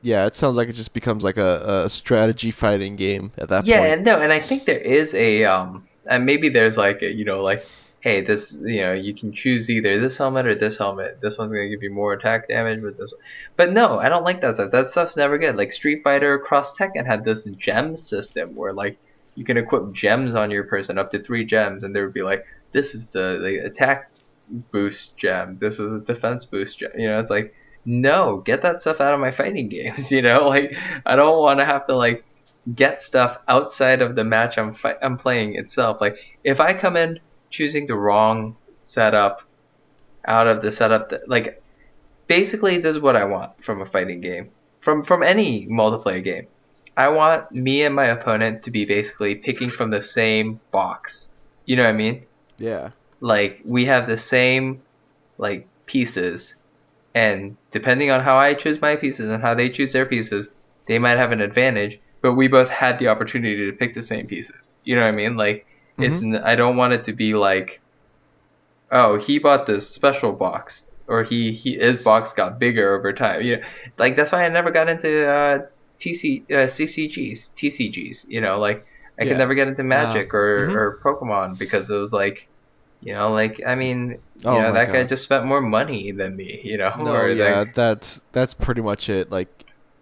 yeah, it sounds like it just becomes like a strategy fighting game at that Yeah, point. and no, and I think there is and maybe there's like a, like, hey, this, you can choose either this helmet or this helmet. This one's gonna give you more attack damage with this one. But no, I don't like that stuff. That stuff's never good. Like Street Fighter Cross Tekken had this gem system where like you can equip gems on your person, up to 3 gems, and there would be like, this is the attack boost gem. This is a defense boost gem. It's like, no, get that stuff out of my fighting games. Like I don't want to have to like get stuff outside of the match I'm playing itself. Like if I come in choosing the wrong setup out of the setup like basically this is what I want from a fighting game. From any multiplayer game. I want me and my opponent to be basically picking from the same box. You know what I mean? Yeah. Like we have the same like pieces, and depending on how I choose my pieces and how they choose their pieces, they might have an advantage, but we both had the opportunity to pick the same pieces. You know what I mean? Like Mhm. I don't want it to be like, oh, he bought this special box, or his box got bigger over time. Like that's why I never got into TCGs. Like I could Yeah. never get into Magic Mhm. or Pokemon, because it was like, like, I mean, Oh my that guy god. just spent more money than me, No, or yeah, like, that's pretty much it. Like,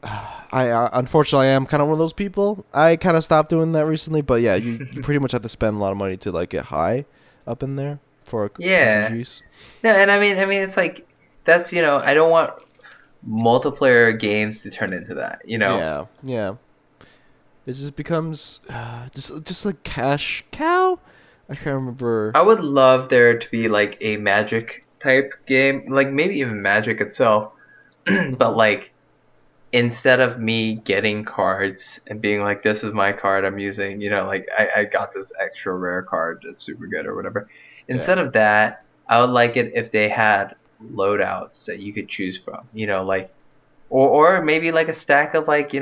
I unfortunately I am kind of one of those people. I kind of stopped doing that recently, but yeah, you pretty much have to spend a lot of money to like get high up in there for yeah. TCGs. No, and I mean, it's like, that's, I don't want multiplayer games to turn into that. Yeah, yeah. It just becomes just like cash cow. I can't remember. I would love there to be like a Magic type game, like maybe even Magic itself, but Mhm. like, instead of me getting cards and being like, this is my card I'm using, like I got this extra rare card that's super good or whatever. Yeah. Instead of that, I would like it if they had loadouts that you could choose from, like, or maybe like a stack of like,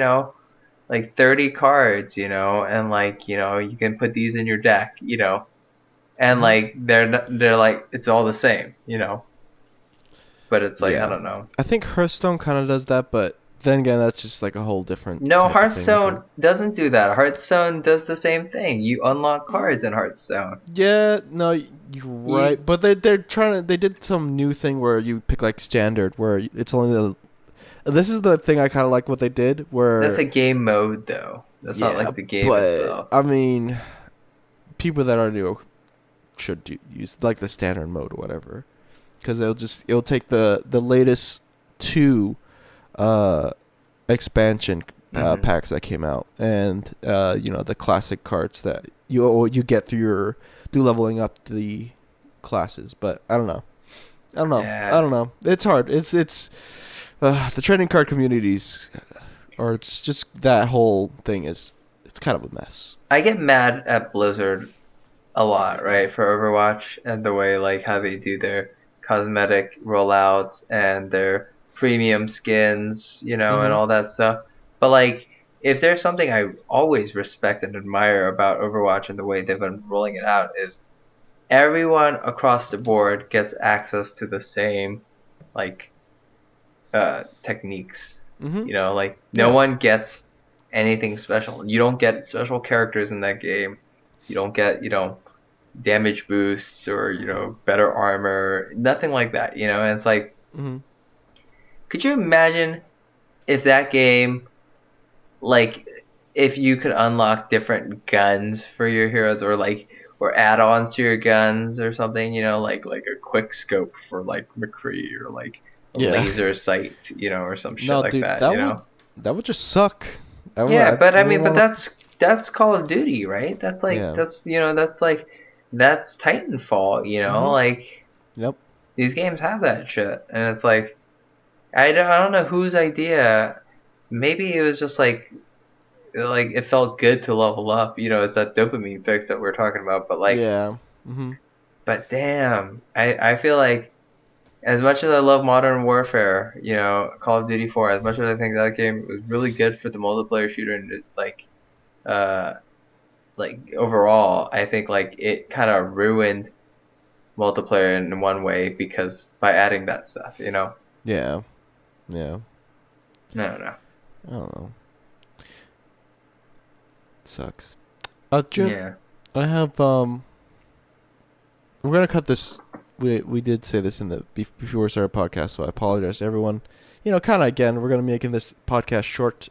like 30 cards, and like, you can put these in your deck, and Mhm. like they're like, it's all the same. But it's like, I Yeah. don't know. I think Hearthstone kind of does that, but then again, that's just like a whole different No, type of thing. I think. Hearthstone doesn't do that. Hearthstone does the same thing. You unlock cards in Hearthstone. Yeah, no, you're You right. But they're trying to. They did some new thing where you pick like standard, where it's only the. This is the thing I kind of like what they did, That's where a game mode though. That's not yeah, like the game but itself. I mean, people that are new should use like the standard mode or whatever, because it'll take the latest two uh expansion Hmm. packs that came out, and the classic cards that you get through leveling up the classes. But I don't know. I don't know. I Yeah. don't know. It's hard. It's the trading card communities, or just that whole thing is it's kind of a mess. I get mad at Blizzard a lot, right, for Overwatch, and the way like how they do their cosmetic rollouts and their premium skins, and Mhm. all that stuff. But like, if there's something I always respect and admire about Overwatch and the way they've been rolling it out, is everyone across the board gets access to the same like techniques. Mhm. Like no Yeah. one gets anything special. You don't get special characters in that game. You don't get, damage boosts or, better armor. Nothing like that, And it's like, Mhm. could you imagine if that game, like, if you could unlock different guns for your heroes, or like, or add-ons to your guns or something, like a quick scope for like McCree, or like a Yeah. laser sight, or some shit No, like dude, that, that would just suck. Yeah, I but I wouldn't mean, but want to. that's Call of Duty, right? Yeah. That's like, that's Titanfall, Mhm. like Yep. these games have that shit, and it's like I don't know whose idea. Maybe it was just like it felt good to level up. It's that dopamine fix that we're talking about. But like, yeah. Mm-hmm. but damn, I feel like as much as I love Modern Warfare, Call of Duty 4, as much as I think that game was really good for the multiplayer shooter and uh, overall, I think like it kind of ruined multiplayer in one way because by adding that stuff, Yeah. Yeah. I don't know. I don't know. Sucks. Jim, Yeah. I have we're gonna cut this. We did say this in the before we started podcast, so I apologize to everyone. Kind of again, we're gonna be making this podcast short.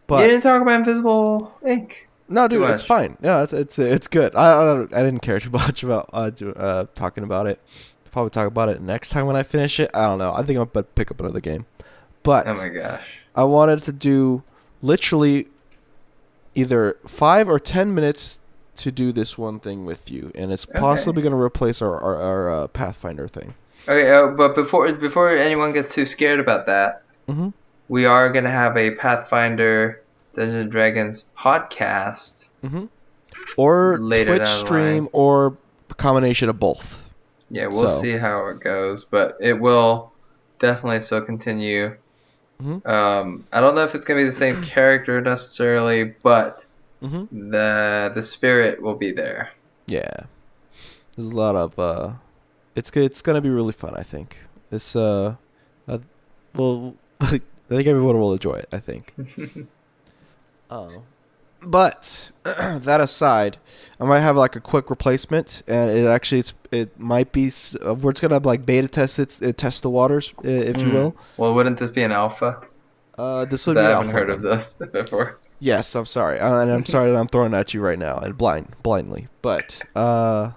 But you didn't talk about Invisible Ink. No, dude, it's fine. No, it's good. I didn't care too much about talking about it. I'll probably talk about it next time when I finish it. I don't know. I think I'm gonna pick up another game. But oh my gosh, I wanted to do literally either 5 or 10 minutes to do this one thing with you, and it's possibly going to replace our Pathfinder thing. Okay, but before anyone gets too scared about that, we are going to have a Pathfinder Dungeons and Dragons podcast, or Twitch stream, or a combination of both. Yeah, we'll see how it goes, but it will definitely still continue. I don't know if it's gonna be the same character necessarily, but the spirit will be there. Yeah, there's a lot of it's gonna be really fun. I think it's well, I think everyone will enjoy it. I think. But that aside, I might have like a quick replacement, and it might be we're just gonna like beta test test the waters, if you will. Well, wouldn't this be an alpha? This would be an alpha. I haven't heard of this before. Yes, I'm sorry, and I'm sorry that I'm throwing it at you right now and blindly. But I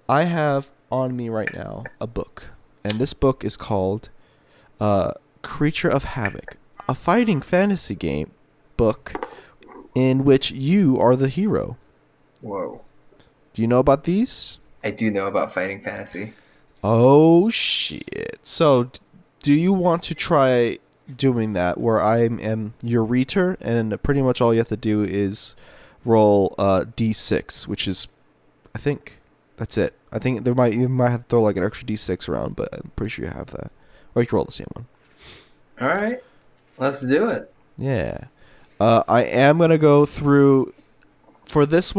have on me right now a book, and this book is called Creature of Havoc, a fighting fantasy game book in which you are the hero. Whoa. Do you know about these? I do know about fighting fantasy. Oh, shit. So, do you want to try doing that where I am your reader, and pretty much all you have to do is roll D6, which is, I think, that's it. I think you might have to throw like an extra D6 around, but I'm pretty sure you have that. Or you can roll the same one. All right. Let's do it. Yeah. I am going to go through for this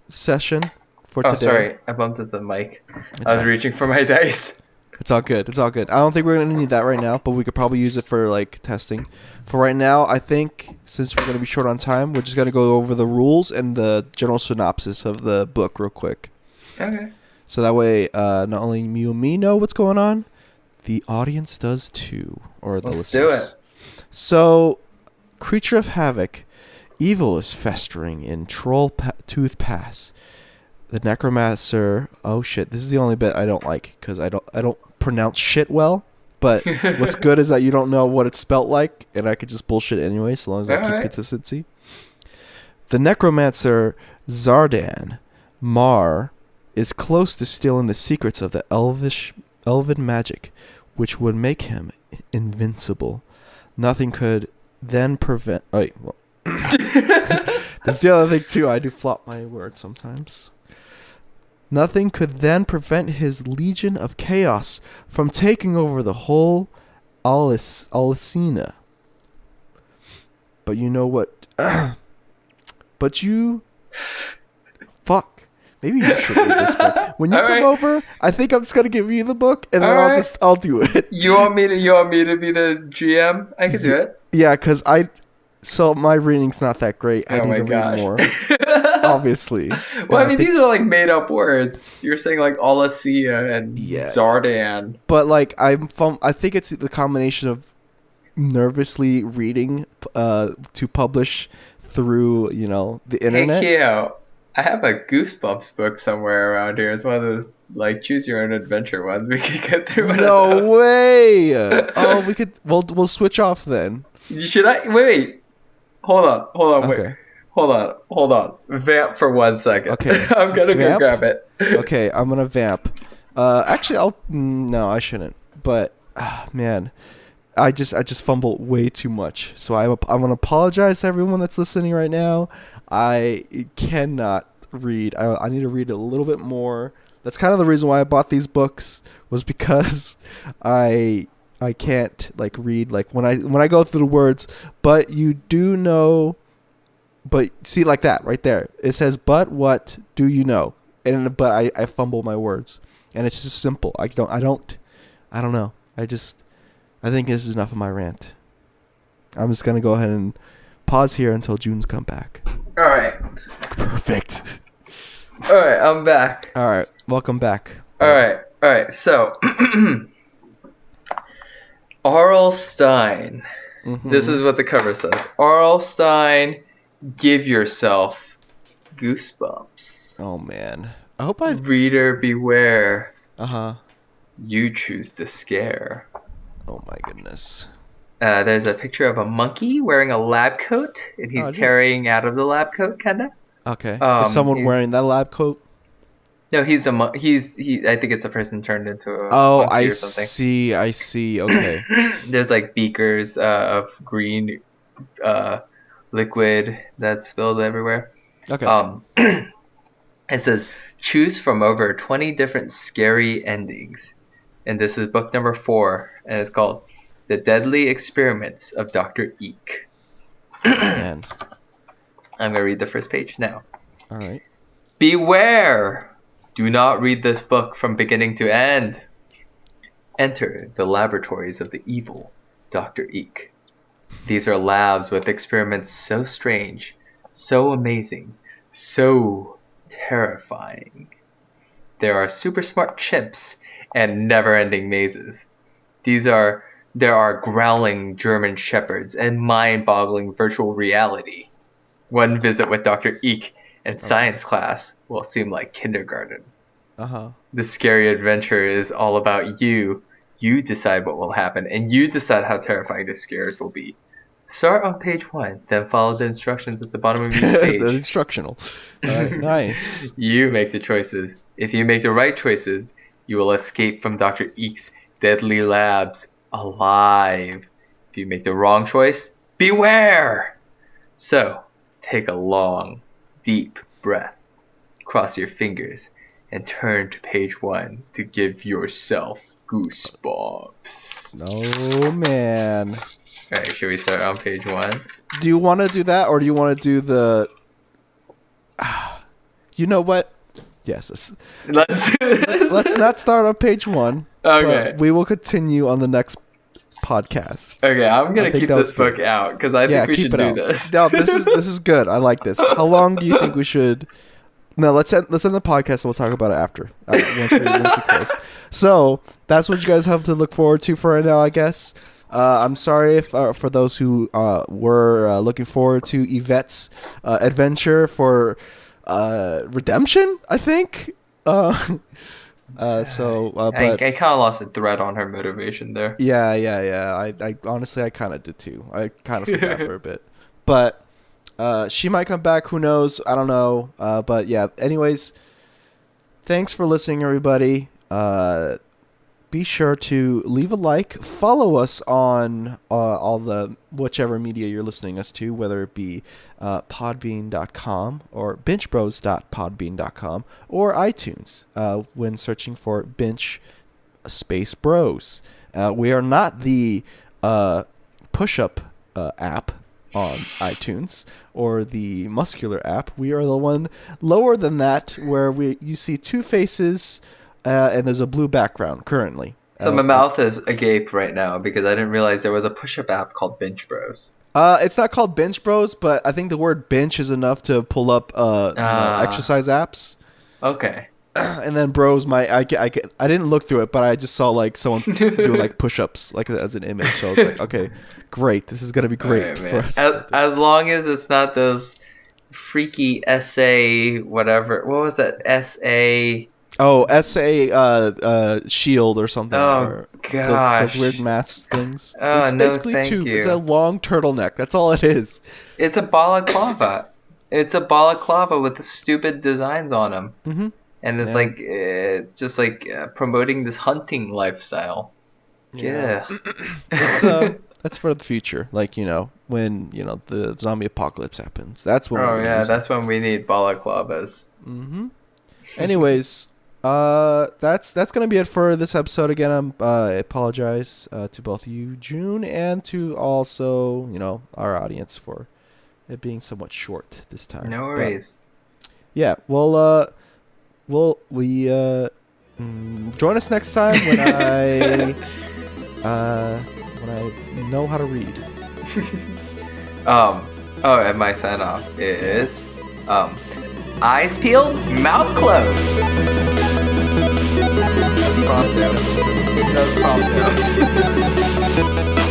session for today. Oh, sorry. I bumped at the mic. I was reaching for my dice. It's all good. I don't think we're going to need that right now, but we could probably use it for like testing. For right now, I think since we're going to be short on time, we're just going to go over the rules and the general synopsis of the book real quick. Okay. So that way, not only you and me know what's going on, the audience does too, or the listeners. Let's do it. So, Creature of Havoc, evil is festering in Troll-Tooth Pass. The necromancer. Oh shit! This is the only bit I don't like because I don't pronounce shit well. But what's good is that you don't know what it's spelt like, and I could just bullshit anyway, so long as I keep consistency. The necromancer Zardan Mar is close to stealing the secrets of the elven magic, which would make him invincible. Nothing could then prevent. Wait, well, that's the other thing too. I do flop my words sometimes. Nothing could then prevent his legion of chaos from taking over the whole Alicina. But you know what? But you... Fuck. Maybe you should read this book. When you come over, I think I'm just going to give you the book, and then I'll do it. You want me to be the GM? I can do it. Yeah, because So my reading's not that great. I need to read more. Obviously. Well, I mean, these are like made up words. You're saying like Alacia and Zardan. But like I think it's the combination of nervously reading to publish through, the internet. Hey, Keo, I have a Goosebumps book somewhere around here. It's one of those like choose your own adventure ones. We could get through. No way. Oh, we could. We'll switch off then. Should I wait? Hold on. Okay. Wait. Hold on. Vamp for 1 second. Okay. I'm gonna go grab it. Okay, I'm gonna vamp. Actually, no, I shouldn't. But man, I just fumble way too much. So I'm gonna apologize to everyone that's listening right now. I cannot read. I need to read a little bit more. That's kind of the reason why I bought these books, was because I can't like read like when I go through the words. But you do know. But see, like that right there, it says, "But what do you know?" But I fumble my words, and it's just simple. I don't know. I think this is enough of my rant. I'm just gonna go ahead and pause here until June's come back. All right. Perfect. All right, I'm back. All right, welcome back. All right. So, R.L. Stine. Mm-hmm. This is what the cover says. R.L. Stine, give yourself goosebumps. Oh man, I hope Reader beware. Uh-huh. You choose to scare. Oh my goodness. There's a picture of a monkey wearing a lab coat, and he's tearing out of the lab coat, kinda. Okay. Is someone wearing that lab coat? No, he's I think it's a person turned into a monkey or something. I see. Okay. There's like beakers of green liquid that's spilled everywhere. Okay. It says, choose from over 20 different scary endings. And this is book number 4, and it's called The Deadly Experiments of Dr. Eek. Man. I'm going to read the first page now. All right. Beware! Do not read this book from beginning to end. Enter the laboratories of the evil Dr. Eek. These are labs with experiments so strange, so amazing, so terrifying. There are super smart chimps and never-ending mazes. There are growling German shepherds and mind-boggling virtual reality. One visit with Dr. Eek and science class will seem like kindergarten. Uh-huh. The scary adventure is all about you. You decide what will happen, and you decide how terrifying the scares will be. Start on page 1, then follow the instructions at the bottom of each page. The instructional. Nice. You make the choices. If you make the right choices, you will escape from Dr. Eek's deadly labs alive. If you make the wrong choice, beware! So, take a long, deep breath, cross your fingers, and turn to page 1 to give yourself goosebumps. Oh, man. Alright, should we start on page 1? Do you want to do that, or do you want to do the... You know what? Yes. Let's not start on page 1. Okay. But we will continue on the next podcast. Okay, I'm going to keep this book out, because I think we should do this. No, this is good. I like this. How long do you think we should... No, let's end the podcast and we'll talk about it after. Once we close. So, that's what you guys have to look forward to for right now, I guess. I'm sorry if for those who were looking forward to Yvette's adventure for redemption, I think. But I kind of lost a thread on her motivation there. Yeah. I honestly, I kind of did too. I kind of forgot for a bit, but she might come back. Who knows? I don't know. But yeah. Anyways, thanks for listening, everybody. Be sure to leave a like, follow us on all the whichever media you're listening us to, whether it be podbean.com or binchbros.podbean.com or iTunes when searching for Binch Space Bros. We are not the push-up app on iTunes or the muscular app. We are the one lower than that where you see two faces and there's a blue background currently. So my mouth is agape right now because I didn't realize there was a push-up app called Binch Bros. It's not called Binch Bros, but I think the word bench is enough to pull up exercise apps. Okay. And then Bros, I didn't look through it, but I just saw like someone doing like push-ups like as an image. So I was like, okay, great, this is gonna be great for us. As long as it's not those freaky SA whatever. What was that? SA. Oh, SA shield or something. Oh, gosh. Those weird mask things. Oh, it's basically it's a long turtleneck. That's all it is. It's a balaclava. It's a balaclava with the stupid designs on them. Mm-hmm. And it's like, it's just like promoting this hunting lifestyle. Yeah. It's that's for the future. Like, when, the zombie apocalypse happens. That's when that's when we need balaclavas. Mm-hmm. Anyways, that's gonna be it for this episode. Again, I apologize to both you, June, and to also, our audience for it being somewhat short this time. No worries. But, yeah, well, join us next time when I know how to read. And my sign off is eyes peeled, mouth closed. That's prompt out.